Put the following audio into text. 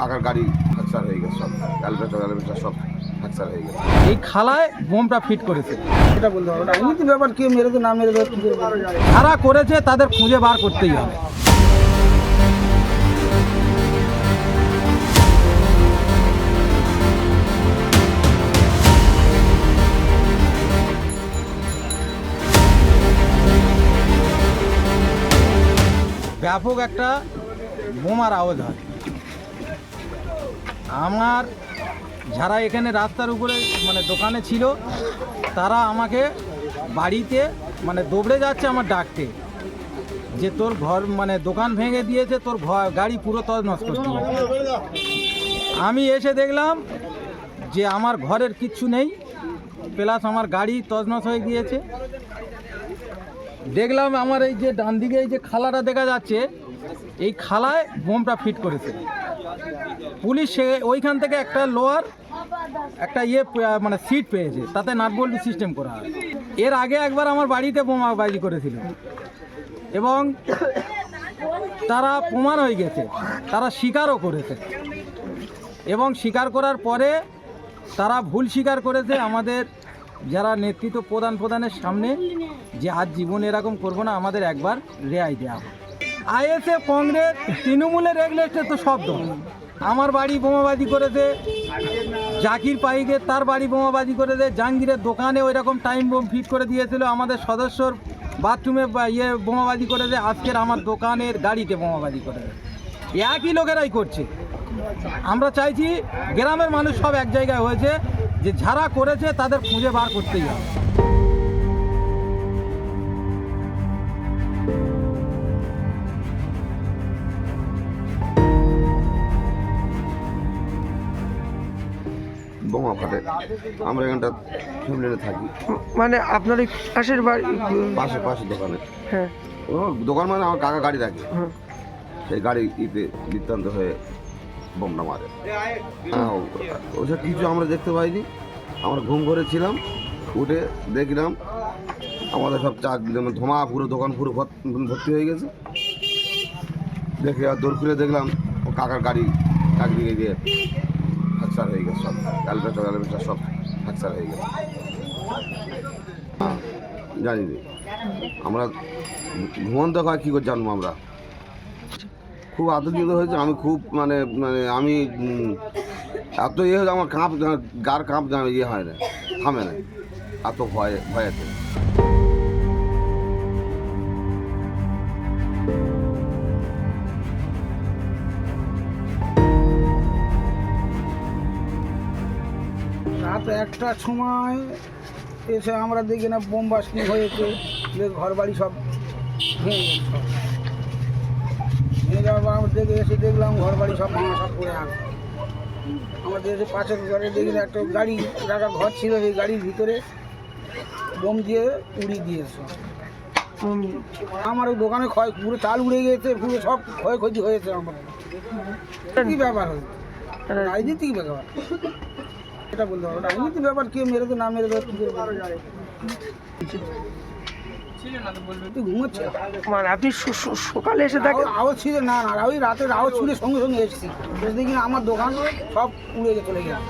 কাকার গাড়ি ফ্র্যাকচার হয়ে গেছে, সব অ্যালবেস্টার সব ফ্র্যাকচার হয়ে গেছে। এই খালায় বোমটা ফিট করেছে। এটা বলতে হবে, রাজনীতি ব্যাপার, কে মেরেছে না মেরেছে যারা করেছে তাদের খুঁজে বার করতেই হবে। ব্যাপক একটা বোমার আওয়াজ হয়। আমার যারা এখানে রাস্তার উপরে মানে দোকানে ছিল তারা আমাকে বাড়িতে মানে দৌড়ে যাচ্ছে আমার ডাকতে, যে তোর ঘর মানে দোকান ভেঙে দিয়েছে, তোর গাড়ি পুরো তছনছ করতে হবে। আমি এসে দেখলাম যে আমার ঘরের কিচ্ছু নেই, প্লাস আমার গাড়ি তছনছ হয়ে গিয়েছে। দেখলাম আমার এই যে ডান দিকে এই যে খালাটা দেখা যাচ্ছে, এই খালায় বোমটা ফিট করেছে পুলিশ। ওইখান থেকে একটা লোয়ার একটা মানে সিট পেয়েছে, তাতে নাটবল্টু সিস্টেম করা হয়। এর আগে একবার আমার বাড়িতে বোমাবাজি করেছিল এবং তারা প্রমাণ হয়ে গেছে, তারা স্বীকারও করেছে এবং স্বীকার করার পরে তারা ভুল স্বীকার করেছে। আমাদের যারা নেতৃত্ব প্রধানের সামনে যে আজ জীবন এরকম করবো না, আমাদের একবার রেহাই দেওয়া হবে। আইএসএফ, কংগ্রেস, তৃণমূলের এগলেস্টে তো সব দল। আমার বাড়ি বোমাবাজি করেছে, জাকির পাইকের তার বাড়ি বোমাবাজি করেছে, জাহাঙ্গীরের দোকানে ওই রকম টাইম বোম ফিট করে দিয়েছিল, আমাদের সদস্যর বাথরুমে বোমাবাজি করেছে, আজকের আমার দোকানের গাড়িতে বোমাবাজি করেছে। একই লোকেরাই করছে। আমরা চাইছি গ্রামের মানুষ সব এক জায়গায় হয়েছে, যে যারা করেছে তাদের খুঁজে বার করতেই হবে। বোমা ফাটে, আমরা এখানটা ফ্যামিলিতে থাকি। মানে আপনার এই পাশের বাড়ি? পাশে দোকানে। হ্যাঁ, ও দোকান মানে আমার কাকা গাড়ি রাখে, সেই গাড়ি বৃত্তান্ত হয়ে বোমটা মারে। ওসব কিছু আমরা দেখতে পাইনি, আমরা ঘুম ঘরে ছিলাম, উঠে দেখলাম আমাদের সব ধোঁয়া, পুরো দোকান পুরো ভর্তি হয়ে গেছে। দেখে আর দৌড় খুলে দেখলাম ও কাকার গাড়ি একদিকে গিয়ে ফ্র্যাকচার হয়ে গেছে, সব অ্যালবেস্টার সব ফ্র্যাকচার হয়ে গেছে। জানি নি আমরা, ঘুমন্ত হয় কী করে জানবো আমরা। খুব আতঙ্কিত হয়েছে আমি, খুব মানে আমি এত ইয়ে হয়েছে, আমার গার কাঁপ ইয়ে হয় না, থামে না, এত ভয়েতে। রাত 1টার সময় এসে আমরা দেখি না বোম বাস্টিং হয়েছে, ঘর বাড়ি সব ভেঙে গেছে। ভেঙে যাওয়ার পর আমরা এসে দেখলাম ঘর বাড়ি সব ভাঙা, সব পড়ে আছে। আমাদের এসে পাশের ঘরে দেখি না একটা গাড়ি রাখা ঘর ছিল, সেই গাড়ির ভিতরে বোম দিয়ে উড়িয়ে দিয়েছে। আমার দোকানে পুরো চাল উড়ে গেছে, পুরো সব ক্ষয়ক্ষতি হয়েছে। আমার কী ব্যাপার হয়েছে, রাজনীতিক ব্যাপার, এটা বলতে হবে, রাজনীতি ব্যাপার, কে মেরেছে না মেরেছে ঘুমোচ্ছে। মানে আপনি সকালে এসে দেখেন আওয়াজ ছিল? না, ওই রাতের আওয়াজ শুনে সঙ্গে সঙ্গে এসেছি, দেখি আমার দোকান সব উড়ে চলে গেছে।